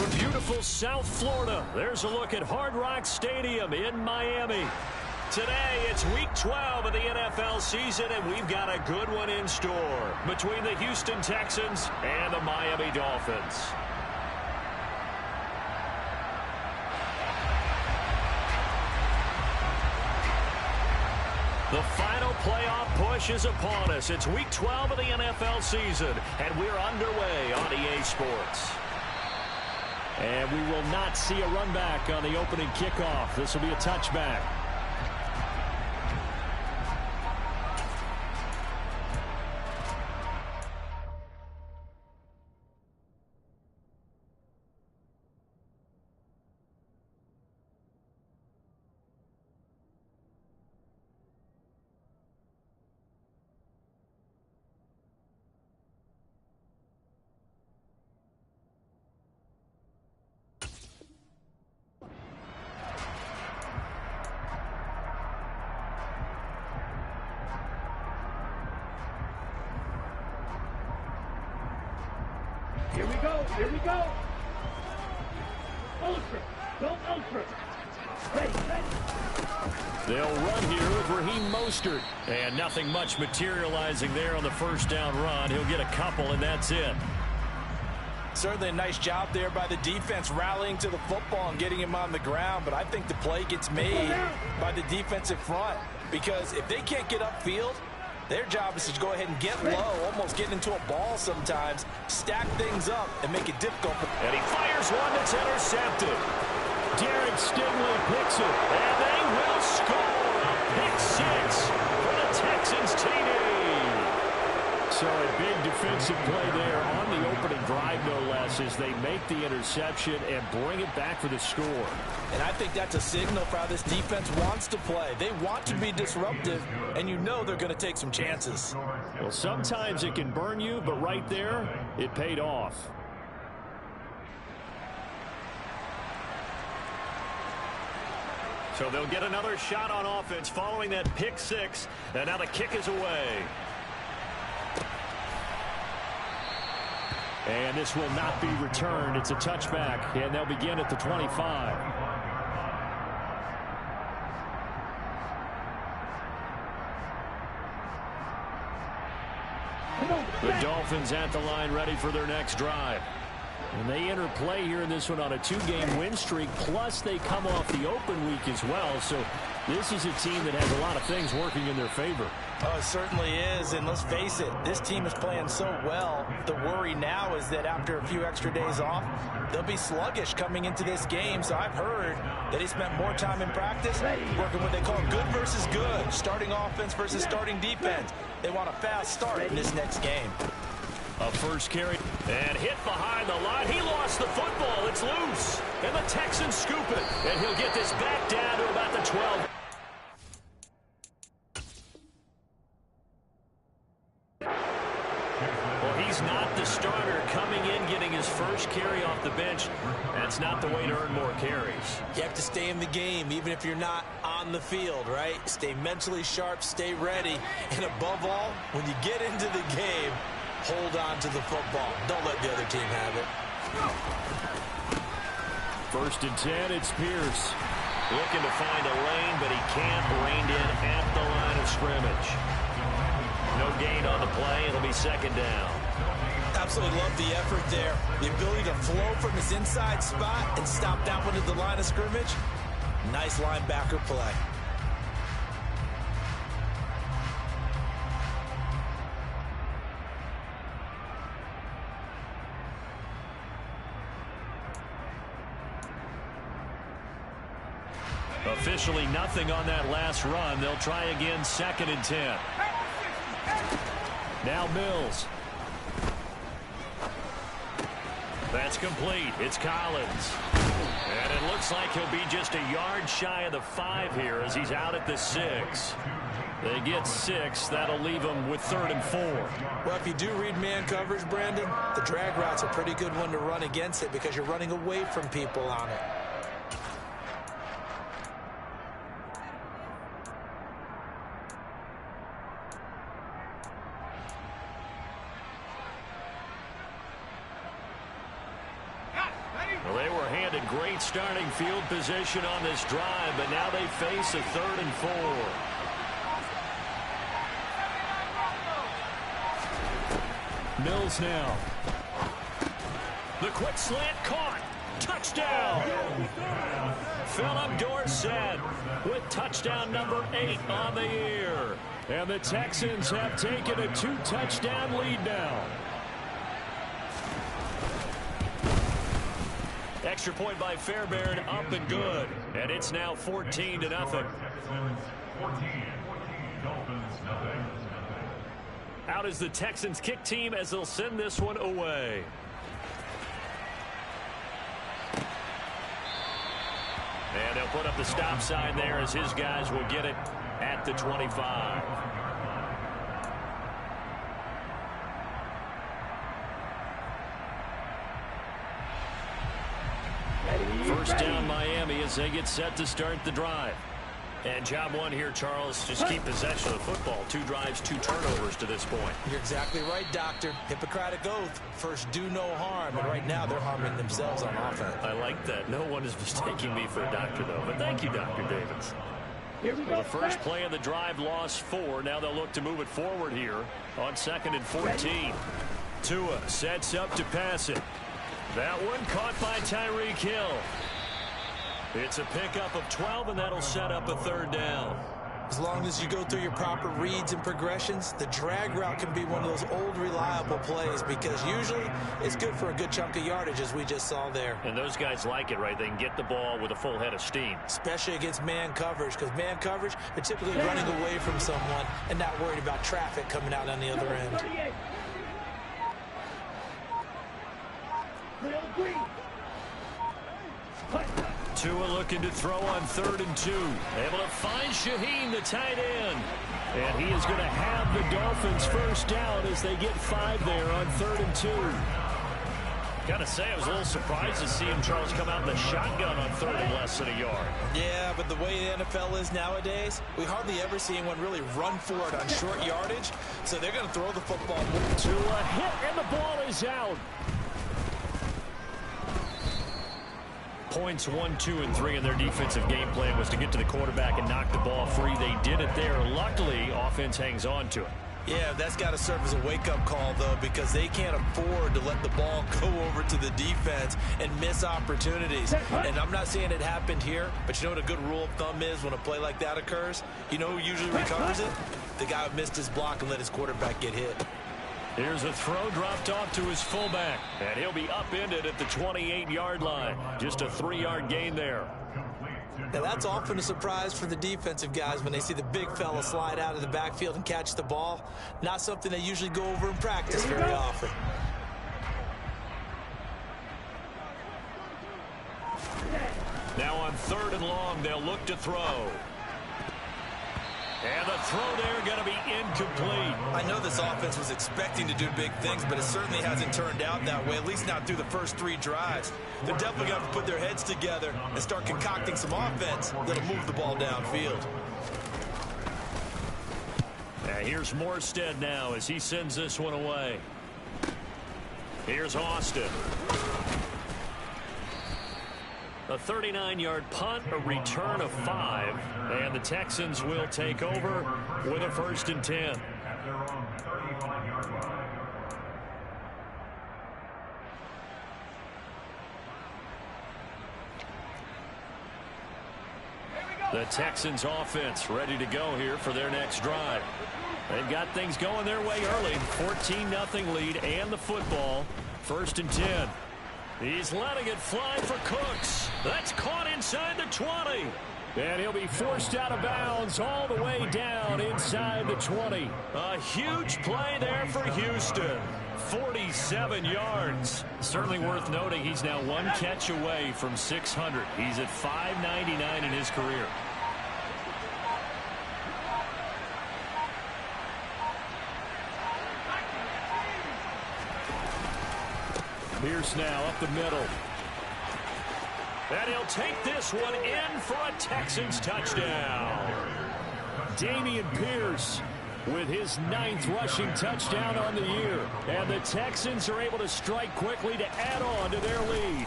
From beautiful South Florida, there's a look at Hard Rock Stadium in Miami. Today, it's Week 12 of the NFL season, and we've got a good one in store between the Houston Texans and the Miami Dolphins. The final playoff push is upon us. It's Week 12 of the NFL season, and we're underway on EA Sports. And we will not see a run back on the opening kickoff. This will be a touchback. Here we go. Here we go. Ultra. Go ultra. Ready, ready. They'll run here with Raheem Mostert. And nothing much materializing there on the first down run. He'll get a couple, and that's it. Certainly a nice job there by the defense rallying to the football and getting him on the ground. But I think the play gets made by the defensive front. Because if they can't get upfield, their job is to go ahead and get low, almost get into a ball sometimes, stack things up, and make it difficult. And he fires one that's intercepted. Derek Stingley picks it, and they will score. Pick six for the Texans TD. So a big defensive play there on the opening drive, no less, as they make the interception and bring it back for the score. And I think that's a signal for how this defense wants to play. They want to be disruptive, and you know they're going to take some chances. Well, sometimes it can burn you, but right there, it paid off. So they'll get another shot on offense following that pick six, and now the kick is away. And this will not be returned. It's a touchback, and they'll begin at the 25. The Dolphins at the line ready for their next drive. And they enter play here in this one on a 2-game win streak, plus they come off the open week as well. So this is a team that has a lot of things working in their favor. Oh, it certainly is, and let's face it, this team is playing so well. The worry now is that after a few extra days off, they'll be sluggish coming into this game. So I've heard that he spent more time in practice working what they call good versus good, starting offense versus starting defense. They want a fast start in this next game. A first carry and hit behind the line. He lost the football. It's loose. And the Texans scoop it. And he'll get this back down to about the 12. Well, he's not the starter coming in, getting his first carry off the bench. That's not the way to earn more carries. You have to stay in the game, even if you're not on the field, right? Stay mentally sharp, stay ready. And above all, when you get into the game, hold on to the football. Don't let the other team have it. First and 10, it's Pierce. Looking to find a lane, but he can't. Reined in at the line of scrimmage. No gain on the play. It'll be second down. Absolutely love the effort there. The ability to flow from his inside spot and stop that one at the line of scrimmage. Nice linebacker play. Officially nothing on that last run. They'll try again, second and 10. Now Mills. That's complete. It's Collins. And it looks like he'll be just a yard shy of the 5 here as he's out at the 6. They get 6. That'll leave them with 3rd and 4. Well, if you do read man coverage, Brandon, the drag route's a pretty good one to run against it because you're running away from people on it. Well, had a great starting field position on this drive, but now they face a 3rd and 4. Mills now. The quick slant caught. Touchdown. Philip Dorsett with touchdown number 8 on the year. And the Texans have taken a 2-touchdown lead now. Extra point by Fairbairn, up and good. And it's now 14-0. Out is the Texans kick team as they'll send this one away. And they'll put up the stop sign there as his guys will get it at the 25. First down Miami as they get set to start the drive. And job one here, Charles, just keep possession of the football. 2 drives, 2 turnovers to this point. You're exactly right, Doctor. Hippocratic oath. First, do no harm. And right now, they're harming themselves on offense. I like that. No one is mistaking me for a doctor, though. But thank you, Dr. Davis. Well, the first play of the drive lost 4. Now they'll look to move it forward here on 2nd and 14. Tua sets up to pass it. That one caught by Tyreek Hill. It's a pickup of 12, and that'll set up a 3rd down. As long as you go through your proper reads and progressions, the drag route can be one of those old reliable plays because usually it's good for a good chunk of yardage, as we just saw there. And those guys like it, right? They can get the ball with a full head of steam. Especially against man coverage, because man coverage, they're typically running away from someone and not worried about traffic coming out on the other end. Tua looking to throw on 3rd and 2. Able to find Shaheen, the tight end. And he is going to have the Dolphins first down as they get 5 there on 3rd and 2. Gotta say, I was a little surprised to see him, Charles, come out in the shotgun on 3rd and less than a yard. Yeah, but the way the NFL is nowadays, we hardly ever see anyone really run for it on short yardage. So they're going to throw the football. Tua hit, and the ball is out. Points 1, 2, and 3 in their defensive game plan was to get to the quarterback and knock the ball free. They did it there. Luckily, offense hangs on to it. Yeah, that's got to serve as a wake-up call, though, because they can't afford to let the ball go over to the defense and miss opportunities. And I'm not saying it happened here, but you know what a good rule of thumb is when a play like that occurs? You know who usually recovers it? The guy who missed his block and let his quarterback get hit. Here's a throw dropped off to his fullback, and he'll be upended at the 28-yard line. Just a 3-yard gain there. Now, that's often a surprise for the defensive guys when they see the big fella slide out of the backfield and catch the ball. Not something they usually go over in practice very often. Now on 3rd and long, they'll look to throw. And the throw there going to be incomplete. I know this offense was expecting to do big things, but it certainly hasn't turned out that way, at least not through the first 3 drives. They're definitely going to put their heads together and start concocting some offense that'll move the ball downfield. Here's Morstead now as he sends this one away. Here's Austin. A 39-yard punt, a return of 5, and the Texans will take over with a 1st and 10. The Texans offense ready to go here for their next drive. They've got things going their way early. 14-0 lead and the football. 1st and 10. He's letting it fly for Cooks. That's caught inside the 20. And he'll be forced out of bounds all the way down inside the 20. A huge play there for Houston. 47 yards. Certainly worth noting he's now 1 catch away from 600. He's at 599 in his career. Pierce now up the middle. And he'll take this one in for a Texans touchdown. Dameon Pierce with his 9th rushing touchdown on the year. And the Texans are able to strike quickly to add on to their lead.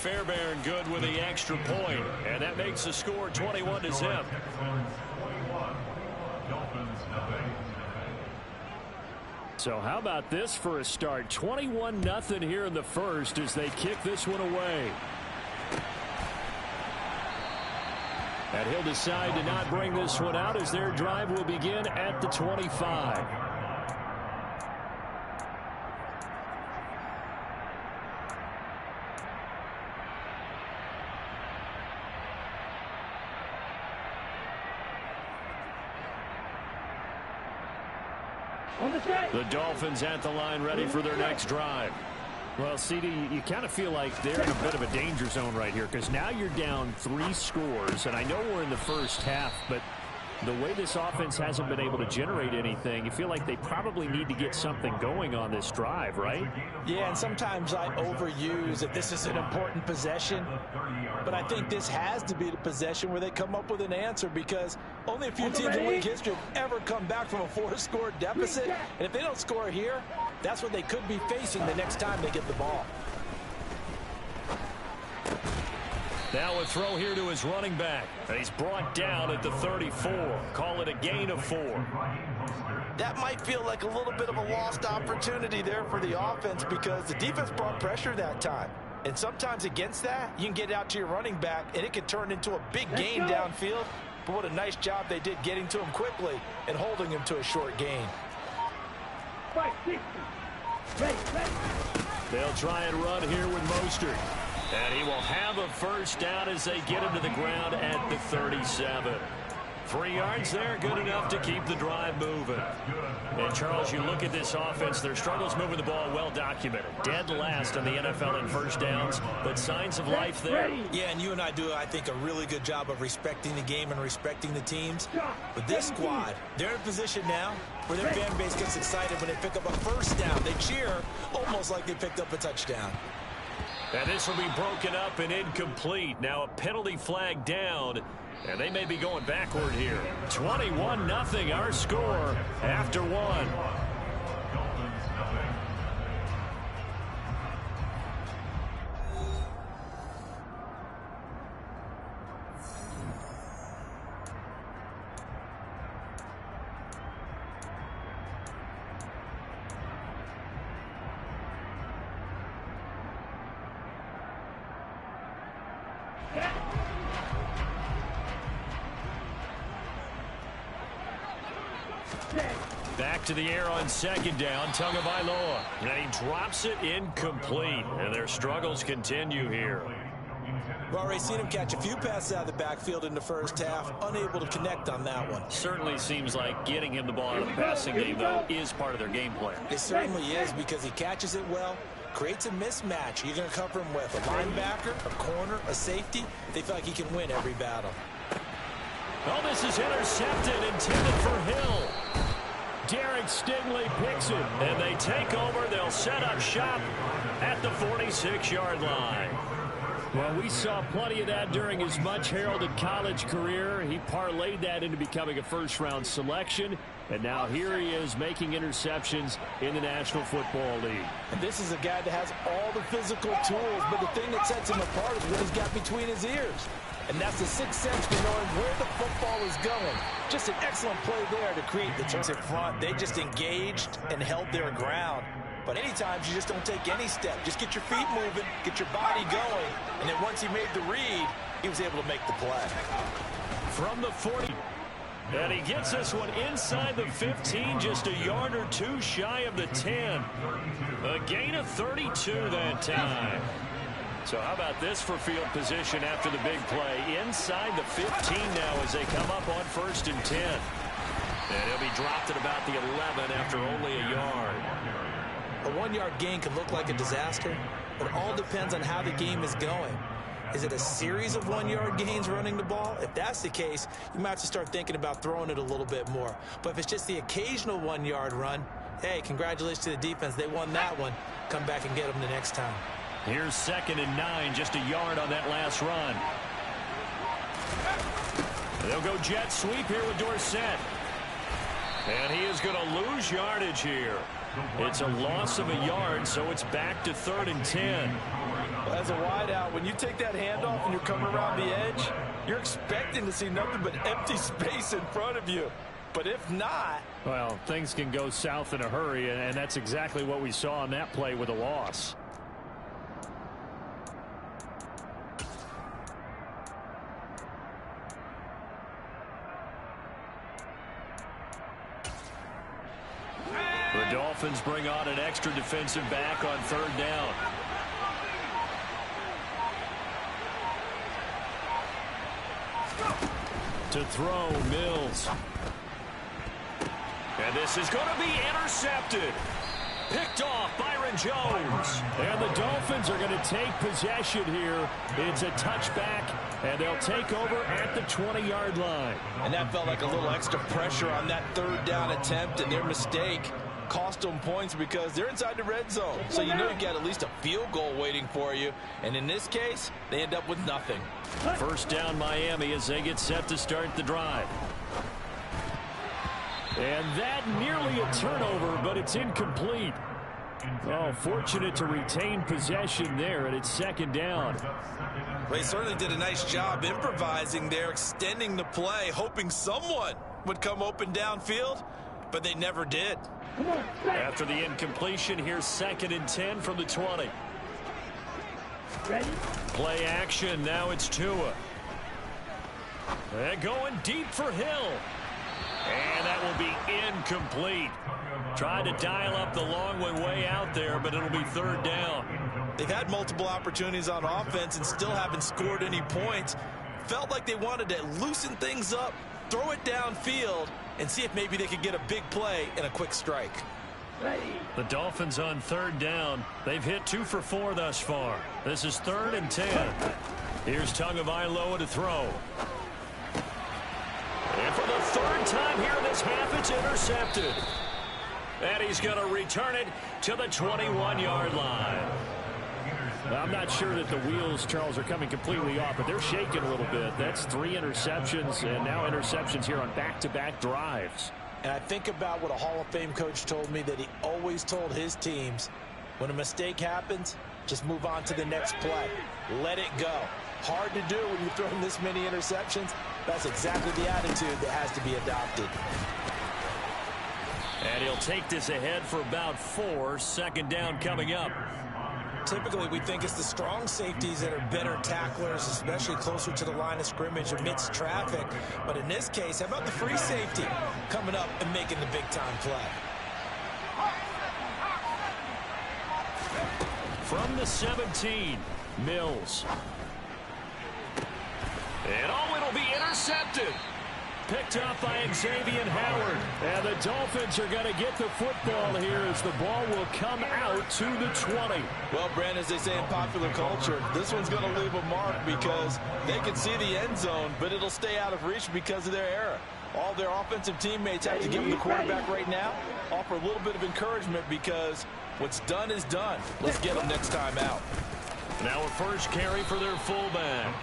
Fairbairn good with the extra point, and that makes the score 21-0. So how about this for a start? 21-0 here in the first as they kick this one away. And he'll decide to not bring this one out as their drive will begin at the 25. The Dolphins at the line ready for their next drive. Well, CD, you kind of feel like they're in a bit of a danger zone right here because now you're down 3 scores, and I know we're in the first half, but the way this offense hasn't been able to generate anything, you feel like they probably need to get something going on this drive, right? Yeah, and sometimes I overuse that this is an important possession, but I think this has to be the possession where they come up with an answer because only a few teams in league history have ever come back from a 4-score deficit, and if they don't score here, that's what they could be facing the next time they get the ball. Now a throw here to his running back. And he's brought down at the 34. Call it a gain of 4. That might feel like a little bit of a lost opportunity there for the offense because the defense brought pressure that time. And sometimes against that, you can get out to your running back, and it can turn into a big gain downfield. But what a nice job they did getting to him quickly and holding him to a short gain. They'll try and run here with Mostert. And he will have a first down as they get him to the ground at the 37. 3 yards there, good enough to keep the drive moving. And, Charles, you look at this offense, their struggles moving the ball well documented. Dead last in the NFL in first downs, but signs of life there. Yeah, and you and I do, I think, a really good job of respecting the game and respecting the teams. But this squad, they're in a position now where their fan base gets excited when they pick up a first down. They cheer almost like they picked up a touchdown. And this will be broken up and incomplete. Now a penalty flag down, and they may be going backward here. 21-0 our score after 1. Back to the air on second down, Tagovailoa. And he drops it incomplete. And their struggles continue here. We've already seen him catch a few passes out of the backfield in the first half, unable to connect on that one. Certainly seems like getting him the ball out of the passing game, though, is part of their game plan. It certainly is because he catches it well, creates a mismatch. You're going to cover him with a linebacker, a corner, a safety. They feel like he can win every battle. Oh, this is intercepted, intended for Hill. Derek Stingley picks it, and they take over. They'll set up shop at the 46-yard line. Well, we saw plenty of that during his much-heralded college career. He parlayed that into becoming a first-round selection, and now here he is making interceptions in the National Football League. And this is a guy that has all the physical tools, but the thing that sets him apart is what he's got between his ears. And that's the sixth sense for knowing where the football is going. Just an excellent play there to create the turns in front. They just engaged and held their ground. But any times you just don't take any step. Just get your feet moving, get your body going. And then once he made the read, he was able to make the play. From the 40. And he gets this one inside the 15, just a yard or two shy of the 10. A gain of 32 that time. So how about this for field position after the big play? Inside the 15 now as they come up on 1st and 10. And he'll be dropped at about the 11 after only a yard. A 1-yard gain can look like a disaster, but it all depends on how the game is going. Is it a series of 1-yard gains running the ball? If that's the case, you might have to start thinking about throwing it a little bit more. But if it's just the occasional 1-yard run, hey, congratulations to the defense. They won that one. Come back and get them the next time. Here's 2nd and 9, just a yard on that last run. They'll go jet sweep here with Dorsett. And he is going to lose yardage here. It's a loss of a yard, so it's back to 3rd and 10. As a wideout, when you take that handoff and you're coming around the edge, you're expecting to see nothing but empty space in front of you. But if not... Well, things can go south in a hurry, and that's exactly what we saw on that play with a loss. The Dolphins bring on an extra defensive back on third down. To throw, Mills. And this is going to be intercepted. Picked off Byron Jones. And the Dolphins are going to take possession here. It's a touchback, and they'll take over at the 20-yard line. And that felt like a little extra pressure on that third down attempt, and their mistake cost them points because they're inside the red zone. So you know you got at least a field goal waiting for you. And in this case, they end up with nothing. First down Miami as they get set to start the drive. And that nearly a turnover, but it's incomplete. Oh, fortunate to retain possession there, and it's second down. They certainly did a nice job improvising there, extending the play, hoping someone would come open downfield, but they never did. After the incompletion, here's 2nd and 10 from the 20. Ready? Play action, now it's Tua. And going deep for Hill. And that will be incomplete. Tried to dial up the long way out there, but it'll be third down. They've had multiple opportunities on offense and still haven't scored any points. Felt like they wanted to loosen things up, throw it downfield, and see if maybe they could get a big play and a quick strike. Ready? The Dolphins on third down. They've hit 2 for 4 thus far. This is 3rd and 10. Here's Tagovailoa to throw. And for the third time here in this half, it's intercepted. And he's going to return it to the 21-yard line. I'm not sure that the wheels, Charles, are coming completely off, but they're shaking a little bit. That's 3 interceptions, and now interceptions here on back-to-back drives. And I think about what a Hall of Fame coach told me, that he always told his teams, when a mistake happens, just move on to the next play. Let it go. Hard to do when you throw this many interceptions. That's exactly the attitude that has to be adopted. And he'll take this ahead for about 4. 2nd down coming up. Typically, we think it's the strong safeties that are better tacklers, especially closer to the line of scrimmage amidst traffic. But in this case, how about the free safety coming up and making the big-time play? From the 17, Mills. And it'll be intercepted. Picked up by Xavier Howard. And the Dolphins are going to get the football here as the ball will come out to the 20. Well, Brand, as they say in popular culture, this one's going to leave a mark because they can see the end zone, but it'll stay out of reach because of their error. All their offensive teammates have to give them the quarterback right now, offer a little bit of encouragement because what's done is done. Let's get them next time out. Now a first carry for their fullback.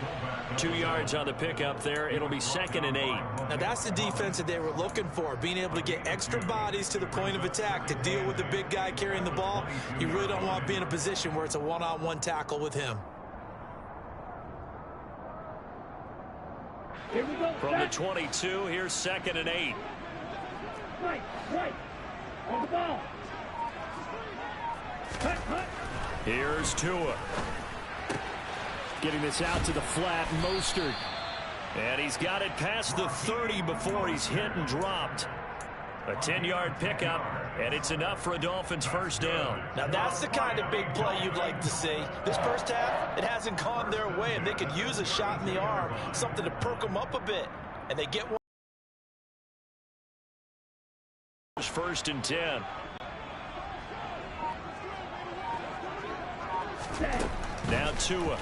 2 yards on the pickup there. It'll be 2nd and 8. Now that's the defense that they were looking for, being able to get extra bodies to the point of attack to deal with the big guy carrying the ball. You really don't want to be in a position where it's a one-on-one tackle with him. Here we go. From the 22, here's 2nd and 8. Right. On the ball. Cut. Here's Tua. Getting this out to the flat, Mostert. And he's got it past the 30 before he's hit and dropped. A 10-yard pickup, and it's enough for a Dolphins first down. Now that's the kind of big play you'd like to see. This first half, it hasn't gone their way, and they could use a shot in the arm, something to perk them up a bit. And they get one. 1st and 10. Now Tua.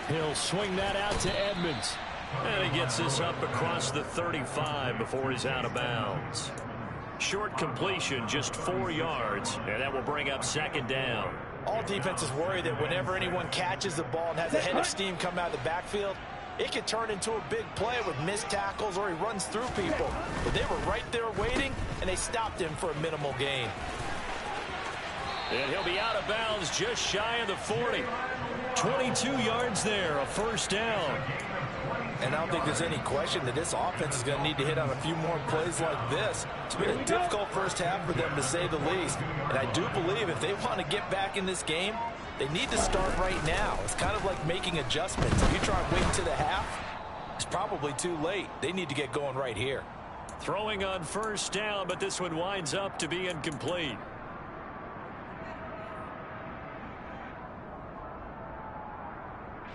He'll swing that out to Edmonds. And he gets this up across the 35 before he's out of bounds. Short completion, just 4 yards, and that will bring up 2nd down. All defenses worry that whenever anyone catches the ball and has a head of steam come out of the backfield, it could turn into a big play with missed tackles or he runs through people. But they were right there waiting, and they stopped him for a minimal gain. And he'll be out of bounds just shy of the 40. 22 yards there, a first down. And I don't think there's any question that this offense is going to need to hit on a few more plays like this. It's been a difficult first half for them, to say the least. And I do believe if they want to get back in this game, they need to start right now. It's kind of like making adjustments. If you try and wait to the half, it's probably too late. They need to get going right here. Throwing on first down, but this one winds up to be incomplete.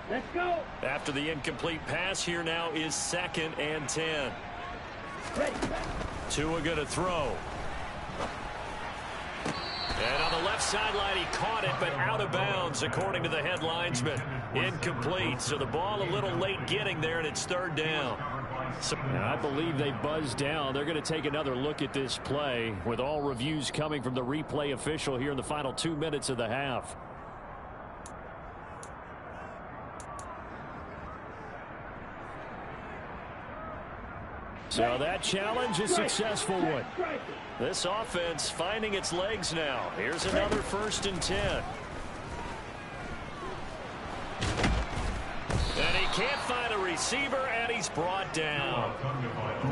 Let's go. After the incomplete pass, here now is 2nd and 10. Ready. Tua going to throw. And on the left sideline, he caught it, but out of bounds, according to the head linesman. Incomplete, so the ball a little late getting there, and it's 3rd down. So I believe they buzzed down. They're going to take another look at this play, with all reviews coming from the replay official here in the final 2 minutes of the half. So that challenge is a successful one. This offense finding its legs now. Here's another 1st and 10. And he can't find a receiver, and he's brought down.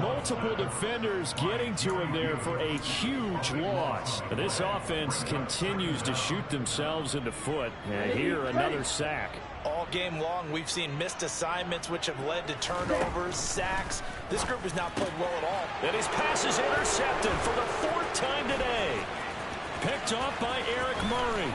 Multiple defenders getting to him there for a huge loss. This offense continues to shoot themselves in the foot. And here, another sack. All game long, we've seen missed assignments, which have led to turnovers, sacks. This group has not played well at all. And his pass is intercepted for the 4th time today. Picked off by Eric Murray.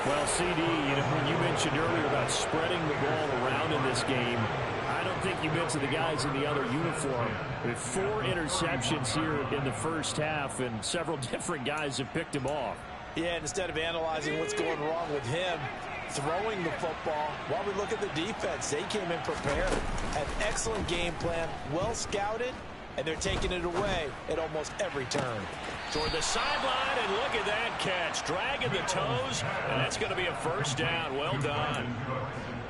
Well, CD, when you mentioned earlier about spreading the ball around in this game, I don't think you mentioned the guys in the other uniform. With 4 interceptions here in the first half, and several different guys have picked him off. Yeah, and instead of analyzing what's going wrong with him throwing the football, while we look at the defense, they came in prepared, had excellent game plan, well scouted, and they're taking it away at almost every turn. Toward the sideline, and look at that catch, dragging the toes, and that's going to be a first down. Well done.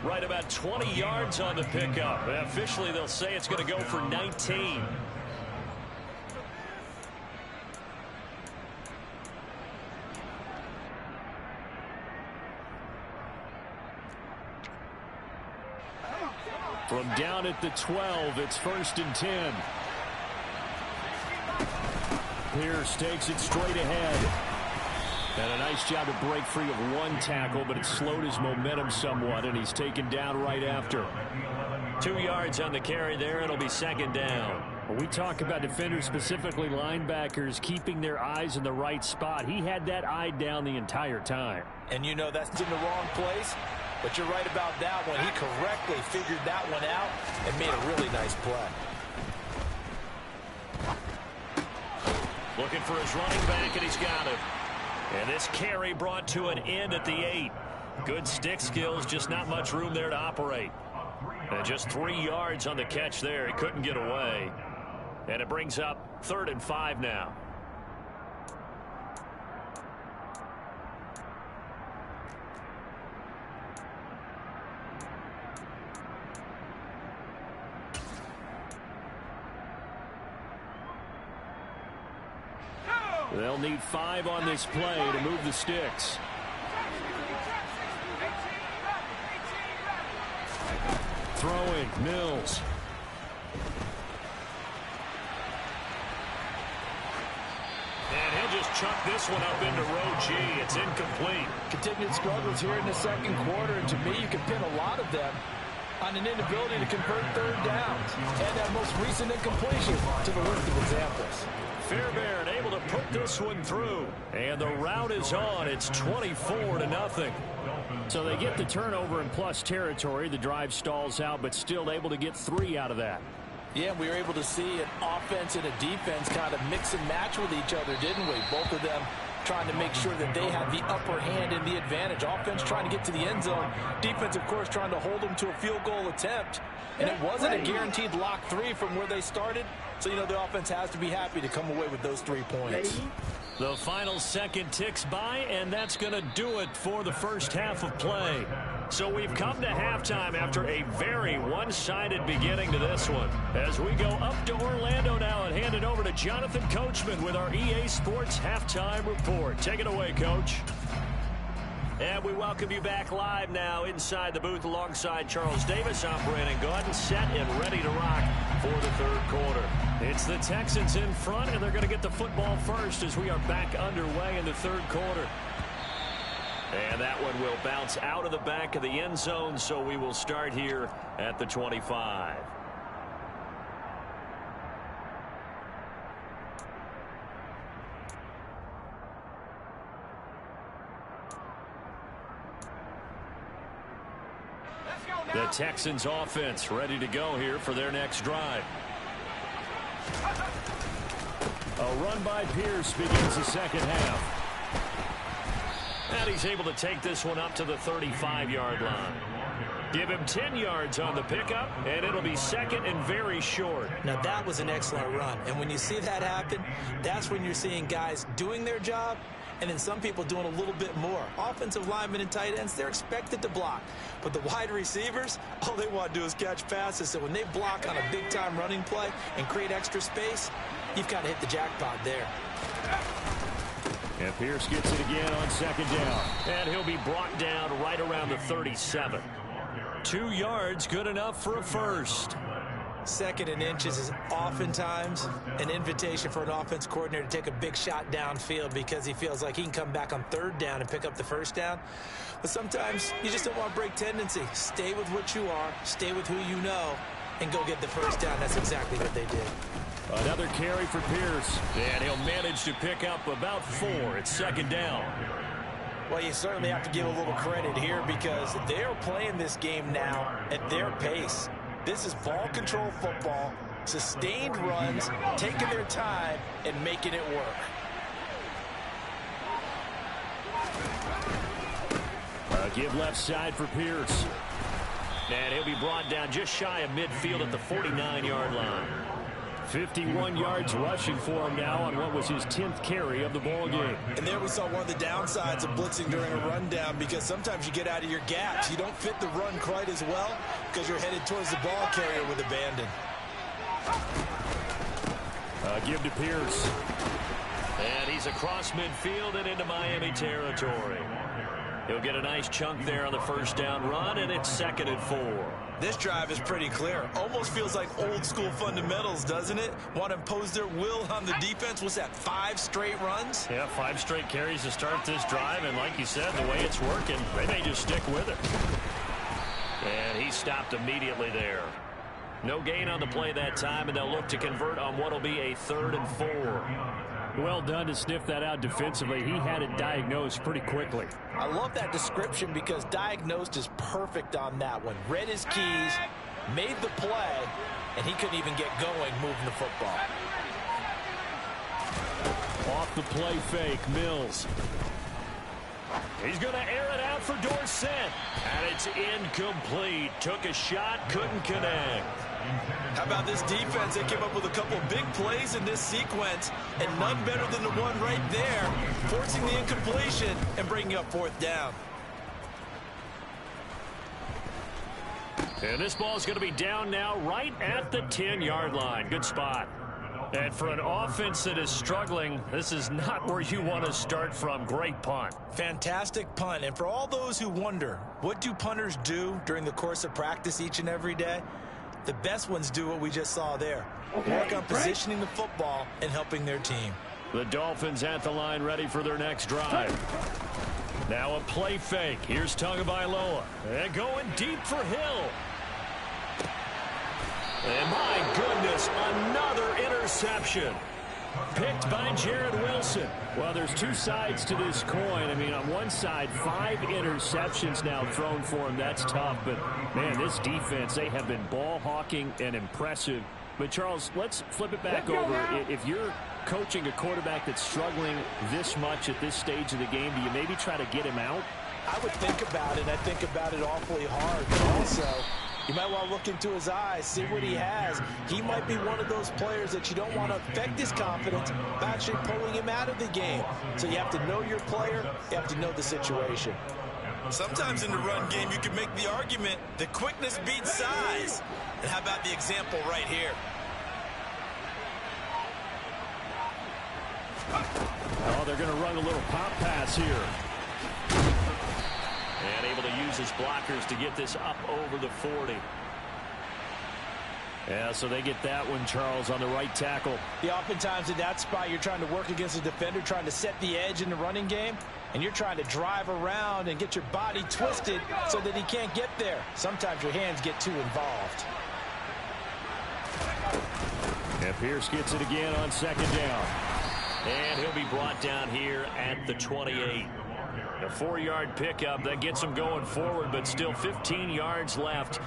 Right about 20 yards on the pickup. Officially, they'll say it's going to go for 19. From down at the 12, it's 1st and 10. Pierce takes it straight ahead. And a nice job to break free of 1 tackle, but it slowed his momentum somewhat, and he's taken down right after. 2 yards on the carry there. It'll be 2nd down. When we talk about defenders, specifically linebackers, keeping their eyes in the right spot, he had that eye down the entire time. And you know that's in the wrong place. But you're right about that one. He correctly figured that one out and made a really nice play. Looking for his running back, and he's got it. And this carry brought to an end at the 8. Good stick skills, just not much room there to operate. And just 3 yards on the catch there. He couldn't get away. And it brings up 3rd and 5 now. They'll need 5 on this play to move the sticks. Throwing, Mills. And he'll just chuck this one up into row G. It's incomplete. Continued struggles here in the 2nd quarter, and to me, you can pin a lot of them on an inability to convert 3rd downs and that most recent incompletion to the list of examples. Fairbairn able to put this one through. And the route is on. It's 24-0. So they get the turnover in plus territory. The drive stalls out, but still able to get 3 out of that. Yeah, we were able to see an offense and a defense kind of mix and match with each other, didn't we? Both of them trying to make sure that they had the upper hand and the advantage. Offense trying to get to the end zone. Defense, of course, trying to hold them to a field goal attempt. And it wasn't a guaranteed lock 3 from where they started. So, you know, the offense has to be happy to come away with those 3 points. The final second ticks by, and that's going to do it for the first half of play. So we've come to halftime after a very one-sided beginning to this one. As we go up to Orlando now and hand it over to Jonathan Coachman with our EA Sports Halftime Report. Take it away, Coach. And we welcome you back live now inside the booth alongside Charles Davis. I'm Brandon Gaudin, set and ready to rock for the third quarter. It's the Texans in front, and they're going to get the football first as we are back underway in the third quarter. And that one will bounce out of the back of the end zone, so we will start here at the 25. The Texans offense ready to go here for their next drive. A run by Pierce begins the second half. And he's able to take this one up to the 35-yard line. Give him 10 yards on the pickup, and it'll be second and very short. Now, that was an excellent run. And when you see that happen, that's when you're seeing guys doing their job and then some people doing a little bit more. Offensive linemen and tight ends, they're expected to block. But the wide receivers, all they want to do is catch passes. So when they block on a big-time running play and create extra space, you've got to hit the jackpot there. And Pierce gets it again on second down. And he'll be brought down right around the 37. 2 yards, good enough for a first. Second and inches is oftentimes an invitation for an offense coordinator to take a big shot downfield because he feels like he can come back on third down and pick up the first down. But sometimes you just don't want to break tendency. Stay with what you are, stay with who you know, and go get the first down. That's exactly what they did. Another carry for Pierce, and he'll manage to pick up about 4 at second down. Well, you certainly have to give a little credit here because they're playing this game now at their pace. This is ball control football, sustained runs, taking their time, and making it work. Give left side for Pierce. And he'll be brought down just shy of midfield at the 49-yard line. 51 yards rushing for him now on what was his 10th carry of the ball game. And there we saw one of the downsides of blitzing during a rundown because sometimes you get out of your gaps. You don't fit the run quite as well because you're headed towards the ball carrier with abandon. Give to Pierce. And he's across midfield and into Miami territory. He'll get a nice chunk there on the first down run, and it's second and 4. This drive is pretty clear. Almost feels like old school fundamentals, doesn't it? Want to impose their will on the defense. What's that, 5 straight runs? Yeah, 5 straight carries to start this drive, and like you said, the way it's working, they may just stick with it. And he stopped immediately there. No gain on the play that time, and they'll look to convert on what will be a 3rd and 4. Well done to sniff that out defensively. He had it diagnosed pretty quickly. I love that description because diagnosed is perfect on that one. Read his keys, made the play, and he couldn't even get going moving the football. Off the play fake, Mills. He's going to air it out for Dorsett. And it's incomplete. Took a shot, couldn't connect. How about this defense? They came up with a couple of big plays in this sequence, and none better than the one right there, forcing the incompletion and bringing up 4th down. And this ball is going to be down now right at the 10-yard line. Good spot. And for an offense that is struggling, this is not where you want to start from. Great punt. Fantastic punt. And for all those who wonder, what do punters do during the course of practice each and every day? The best ones do what we just saw there. Work on positioning the football and helping their team. The Dolphins at the line ready for their next drive. Now a play fake. Here's Tagovailoa. And going deep for Hill. And my goodness, another interception. Picked by Jared Wilson. Well, there's 2 sides to this coin. I mean, on one side, 5 interceptions now thrown for him. That's tough. But, man, this defense, they have been ball hawking and impressive. But, Charles, let's flip it back over. If you're coaching a quarterback that's struggling this much at this stage of the game, do you maybe try to get him out? I would think about it. I think about it awfully hard. But also, you might want to look into his eyes, see what he has. He might be one of those players that you don't want to affect his confidence by actually pulling him out of the game. So you have to know your player. You have to know the situation. Sometimes in the run game, you can make the argument that quickness beats size. And how about the example right here? Oh, they're going to run a little pop pass here. And able to use his blockers to get this up over the 40. Yeah, so they get that one, Charles, on the right tackle. Yeah, oftentimes in that spot, you're trying to work against a defender, trying to set the edge in the running game, and you're trying to drive around and get your body twisted so that he can't get there. Sometimes your hands get too involved. And Pierce gets it again on second down. And he'll be brought down here at the 28. A 4-yard pickup that gets him going forward, but still 15 yards left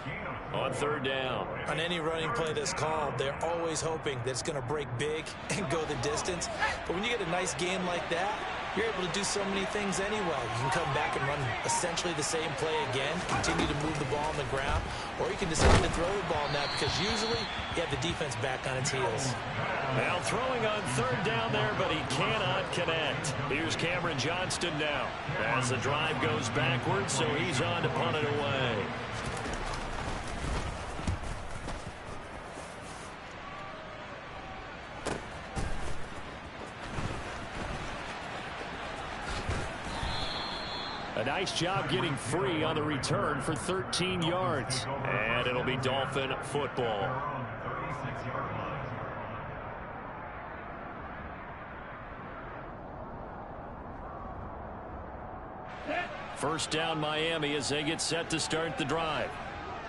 on third down. On any running play that's called, they're always hoping that it's going to break big and go the distance. But when you get a nice game like that, you're able to do so many things anyway. You can come back and run essentially the same play again, continue to move the ball on the ground, or you can decide to throw the ball now because usually you have the defense back on its heels. Now throwing on third down there, but he cannot connect. Here's Cameron Johnston now as the drive goes backwards, so he's on to punt it away. A nice job getting free on the return for 13 yards. And it'll be Dolphin football. First down Miami as they get set to start the drive.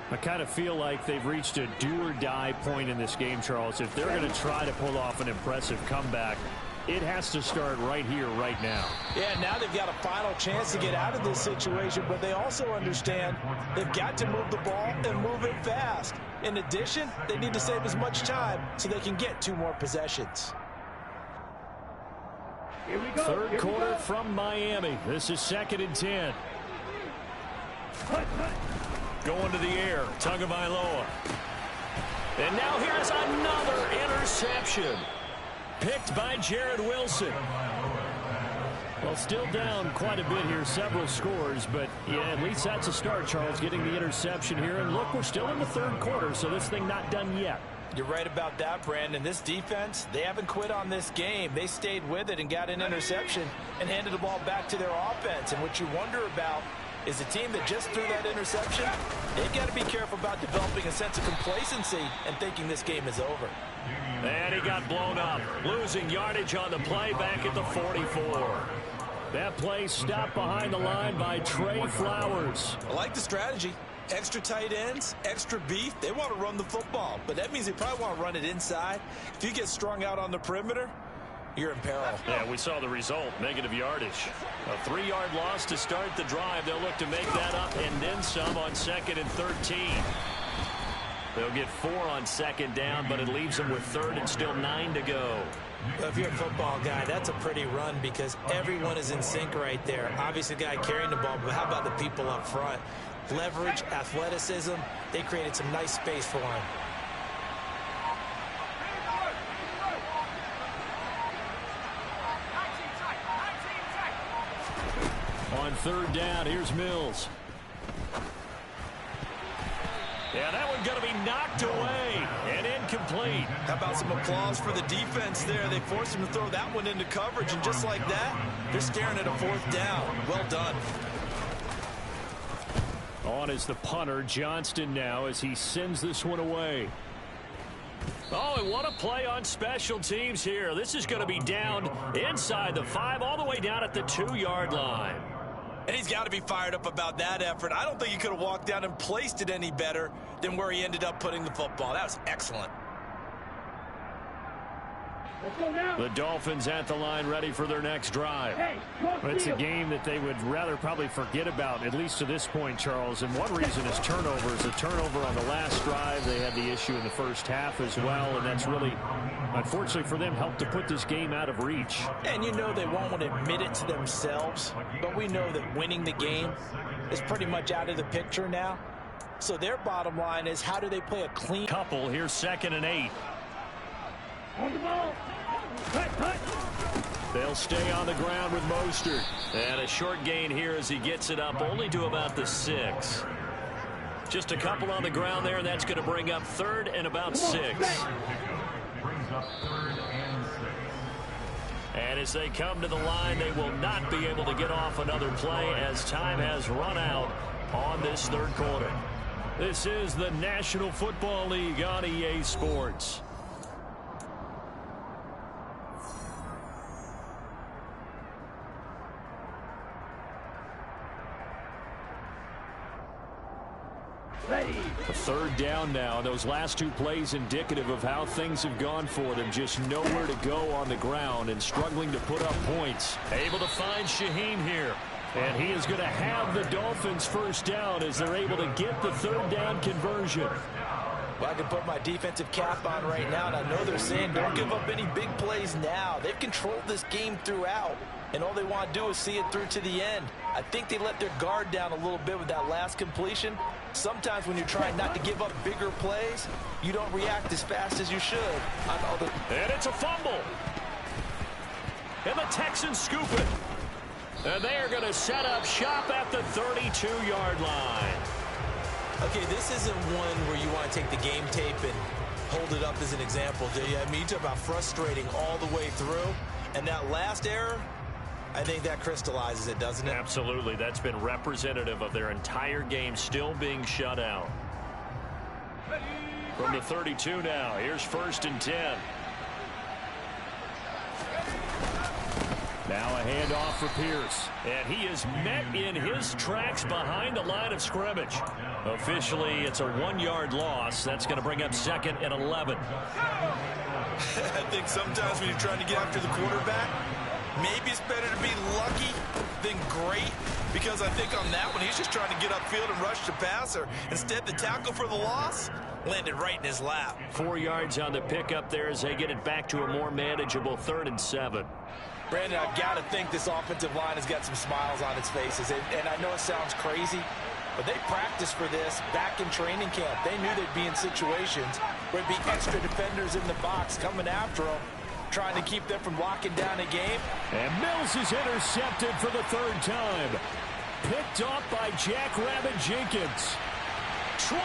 I kind of feel like they've reached a do-or-die point in this game, Charles. If they're going to try to pull off an impressive comeback, it has to start right here, right now. Yeah, now they've got a final chance to get out of this situation, but they also understand they've got to move the ball and move it fast. In addition, they need to save as much time so they can get 2 more possessions. Here we go. Third quarter from Miami. This is 2nd and 10. Going to the air, Tagovailoa. And now here's another interception. Picked by Jared Wilson. Well, still down quite a bit here, several scores, but yeah, at least that's a start, Charles, getting the interception here. And look, we're still in the third quarter, so this thing not done yet. You're right about that, Brandon. This defense, they haven't quit on this game. They stayed with it and got an interception and handed the ball back to their offense. And what you wonder about is the team that just threw that interception, they've got to be careful about developing a sense of complacency and thinking this game is over. And he got blown up, losing yardage on the play back at the 44. That play stopped behind the line by Trey Flowers. I like the strategy. Extra tight ends, extra beef. They want to run the football, but that means they probably want to run it inside. If you get strung out on the perimeter, you're in peril. Yeah, we saw the result, negative yardage. A 3-yard loss to start the drive. They'll look to make that up and then some on 2nd and 13. They'll get 4 on 2nd down, but it leaves them with 3rd and still 9 to go. Well, if you're a football guy, that's a pretty run because everyone is in sync right there. Obviously, the guy carrying the ball, but how about the people up front? Leverage, athleticism, they created some nice space for him. On 3rd down, here's Mills. Yeah, that one going to be knocked away and incomplete. How about some applause for the defense there? They forced him to throw that one into coverage, and just like that, they're staring at a 4th down. Well done. On is the punter, Johnston now, as he sends this one away. Oh, and what a play on special teams here. This is going to be down inside the 5, all the way down at the 2-yard line. And he's got to be fired up about that effort. I don't think he could have walked down and placed it any better than where he ended up putting the football. That was excellent. The Dolphins at the line, ready for their next drive. It's a game that they would rather probably forget about, at least to this point, Charles. And one reason is turnovers. A turnover on the last drive. They had the issue in the first half as well, and that's really, unfortunately for them, helped to put this game out of reach. And you know they won't want to admit it to themselves, but we know that winning the game is pretty much out of the picture now. So their bottom line is, how do they play a clean couple? Here's 2nd and 8. On the ball. Cut. They'll stay on the ground with Mostert. And a short gain here as he gets it up only to about the 6. Just a couple on the ground there, and that's going to bring up 3rd and about 6. And as they come to the line, they will not be able to get off another play as time has run out on this 3rd quarter. This is the National Football League on EA Sports. A 3rd down now. Those last 2 plays indicative of how things have gone for them. Just nowhere to go on the ground and struggling to put up points. Able to find Shaheem here. And he is going to have the Dolphins 1st down as they're able to get the 3rd down conversion. Well, I can put my defensive cap on right now, and I know they're saying don't give up any big plays now. They've controlled this game throughout, and all they want to do is see it through to the end. I think they let their guard down a little bit with that last completion. Sometimes when you're trying not to give up bigger plays, you don't react as fast as you should. And it's a fumble. And the Texans scoop it. And they are going to set up shop at the 32-yard line. Okay, this isn't one where you want to take the game tape and hold it up as an example, do you? I mean, you talk about frustrating all the way through. And that last error, I think that crystallizes it, doesn't it? Absolutely. That's been representative of their entire game still being shut out. From the 32 now, here's 1st and 10. Now a handoff for Pierce. And he is met in his tracks behind the line of scrimmage. Officially, it's a 1-yard loss. That's going to bring up 2nd and 11. I think sometimes when you're trying to get after the quarterback, maybe it's better to be lucky than great, because I think on that one, he's just trying to get upfield and rush the passer. Instead, the tackle for the loss landed right in his lap. 4 yards on the pickup there as they get it back to a more manageable 3rd and 7. Brandon, I've got to think this offensive line has got some smiles on its faces. And I know it sounds crazy, but they practiced for this back in training camp. They knew they'd be in situations where there'd be extra defenders in the box coming after them, trying to keep them from locking down a game. And Mills is intercepted for the 3rd time. Picked off by Jackrabbit Jenkins. 20,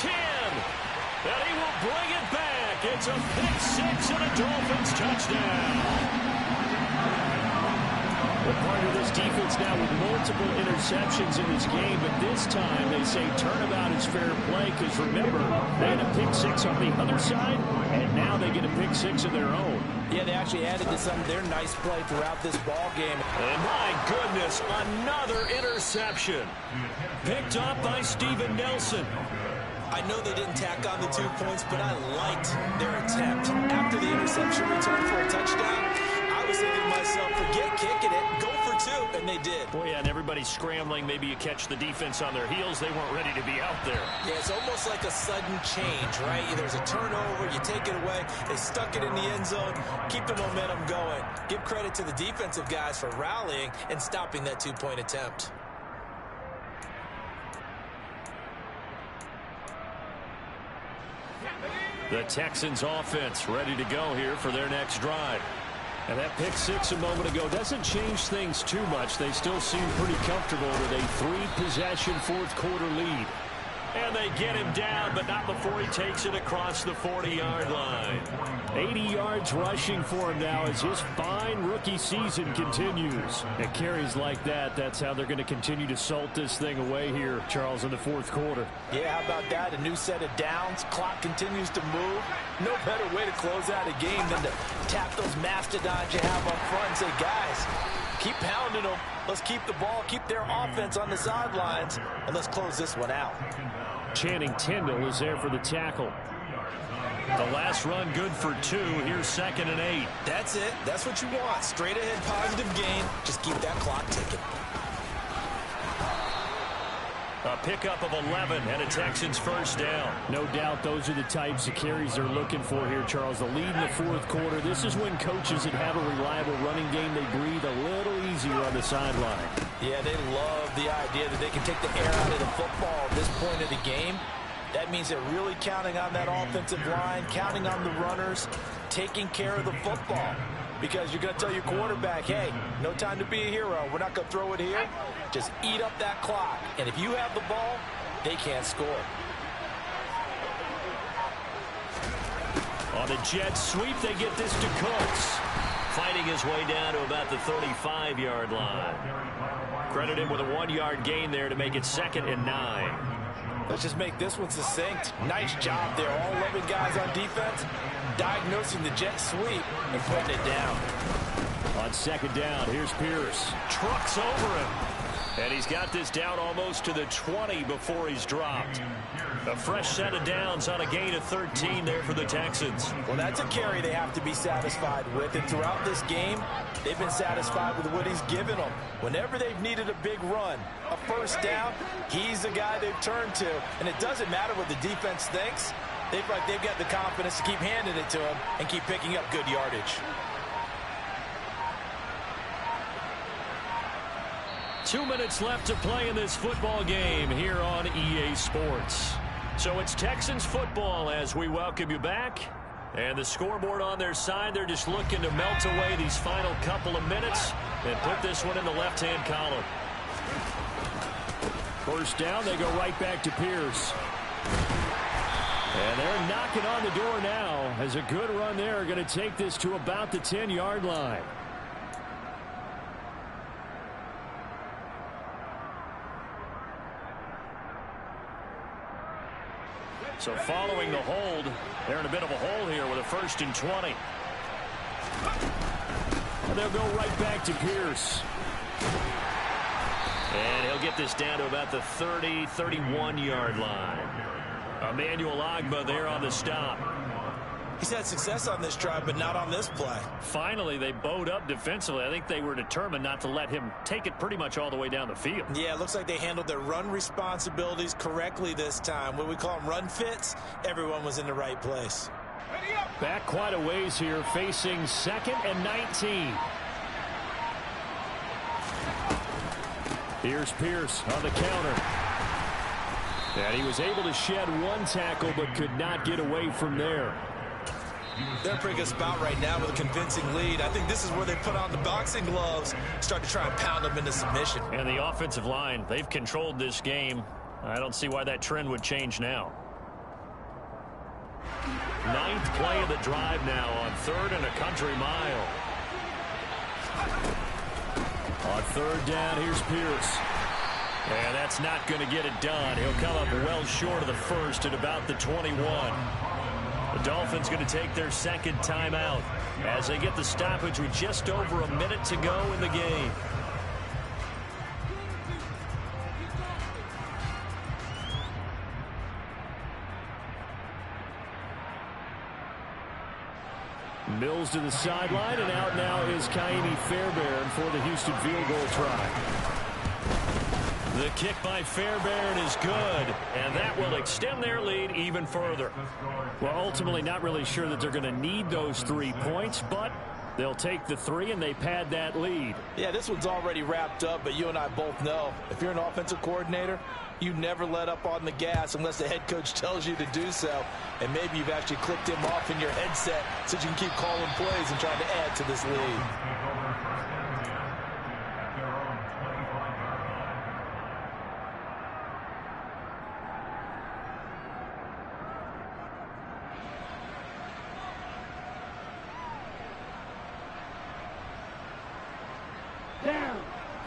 10, and he will bring it back. It's a pick 6 and a Dolphins touchdown. Well, part of this defense now with multiple interceptions in this game, but this time they say turnabout is fair play because, remember, they had a pick 6 on the other side, and now they get a pick 6 of their own. Yeah, they actually added to some of their nice play throughout this ball game. And my goodness, another interception. Picked up by Steven Nelson. I know they didn't tack on the 2 points, but I liked their attempt. After the interception return for a touchdown, I was thinking to myself, forget kicking it, go for 2, and they did. Boy, yeah, and everybody's scrambling. Maybe you catch the defense on their heels. They weren't ready to be out there. Yeah, it's almost like a sudden change, right? There's a turnover, you take it away, they stuck it in the end zone, keep the momentum going. Give credit to the defensive guys for rallying and stopping that 2-point attempt. The Texans offense ready to go here for their next drive. And that pick 6 a moment ago doesn't change things too much. They still seem pretty comfortable with a 3-possession 4th quarter lead. And they get him down, but not before he takes it across the 40-yard line. 80 yards rushing for him now as his fine rookie season continues. And carries like that, that's how they're going to continue to salt this thing away here, Charles, in the 4th quarter. Yeah, how about that? A new set of downs. Clock continues to move. No better way to close out a game than to tap those mastodons you have up front and say, guys, keep pounding them. Let's keep the ball, keep their offense on the sidelines, and let's close this one out. Channing Tindall is there for the tackle. The last run good for 2. Here's 2nd and 8. That's it. That's what you want. Straight ahead positive gain. Just keep that clock ticking. A pickup of 11 and a Texans 1st down. No doubt those are the types of carries they're looking for here, Charles. The lead in the 4th quarter. This is when coaches that have a reliable running game, they breathe a little easier on the sideline. Yeah, they love the idea that they can take the air out of the football at this point of the game. That means they're really counting on that offensive line, counting on the runners, taking care of the football. because you're going to tell your quarterback, hey, no time to be a hero. We're not going to throw it here. Just eat up that clock. And if you have the ball, they can't score. On the jet sweep, they get this to Cooks. Fighting his way down to about the 35-yard line. Credit him with a 1-yard gain there to make it 2nd and 9. Let's just make this one succinct. Nice job there. All 11 guys on defense diagnosing the jet sweep and putting it down. On 2nd down, here's Pierce. Trucks over him. And he's got this down almost to the 20 before he's dropped. A fresh set of downs on a gain of 13 there for the Texans. Well, that's a carry they have to be satisfied with. And throughout this game, they've been satisfied with what he's given them. Whenever they've needed a big run, a first down, he's the guy they've turned to. And it doesn't matter what the defense thinks. They've got the confidence to keep handing it to him and keep picking up good yardage. 2 minutes left to play in this football game here on EA Sports. So it's Texans football as we welcome you back. And the scoreboard on their side, they're just looking to melt away these final couple of minutes and put this one in the left-hand column. First down, they go right back to Pierce. And they're knocking on the door now as a good run there going to take this to about the 10-yard line. So following the hold, they're in a bit of a hole here with a 1st and 20. And they'll go right back to Pierce. And he'll get this down to about the 30, 31-yard line. Emmanuel Ogbah there on the stop. He's had success on this drive, but not on this play. Finally, they bowed up defensively. I think they were determined not to let him take it pretty much all the way down the field. Yeah, it looks like they handled their run responsibilities correctly this time. What we call them run fits, everyone was in the right place. Back quite a ways here, facing 2nd and 19. Here's Pierce on the counter. And he was able to shed one tackle, but could not get away from there. They're in a pretty good spot right now with a convincing lead. I think this is where they put on the boxing gloves, start to try and pound them into submission. And the offensive line, they've controlled this game. I don't see why that trend would change now. 9th play of the drive now on 3rd and a country mile. On 3rd down, here's Pierce. And that's not going to get it done. He'll come up well short of the 1st at about the 21. The Dolphins going to take their 2nd timeout as they get the stoppage with just over a minute to go in the game. Mills to the sideline, and out now is Kaimi Fairbairn for the Houston field goal try. The kick by Fairbairn is good, and that will extend their lead even further. Well, ultimately not really sure that they're going to need those 3 points, but they'll take the 3 and they pad that lead. Yeah, this one's already wrapped up, but you and I both know if you're an offensive coordinator, you never let up on the gas unless the head coach tells you to do so. And maybe you've actually clicked him off in your headset so you can keep calling plays and trying to add to this lead.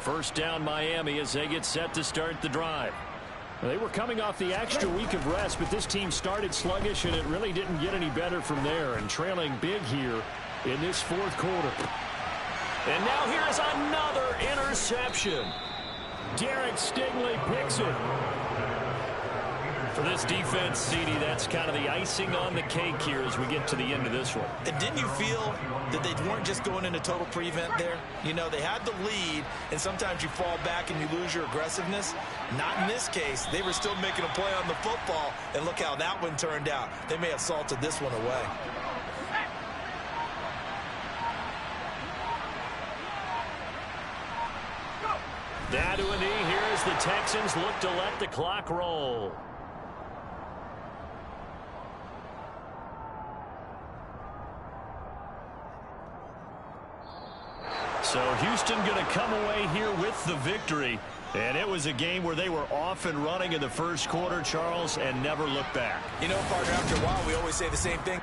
First down Miami as they get set to start the drive. They were coming off the extra week of rest, but this team started sluggish, and it really didn't get any better from there, and trailing big here in this 4th quarter. And now here's another interception. Derek Stingley picks it. For this defense, CD, that's kind of the icing on the cake here as we get to the end of this one. And didn't you feel that they weren't just going into total prevent there? You know, they had the lead, and sometimes you fall back and you lose your aggressiveness. Not in this case. They were still making a play on the football, and look how that one turned out. They may have salted this one away. Down to a knee. Here as the Texans look to let the clock roll. So Houston going to come away here with the victory. And it was a game where they were off and running in the first quarter, Charles, and never looked back. You know, partner, after a while, we always say the same thing.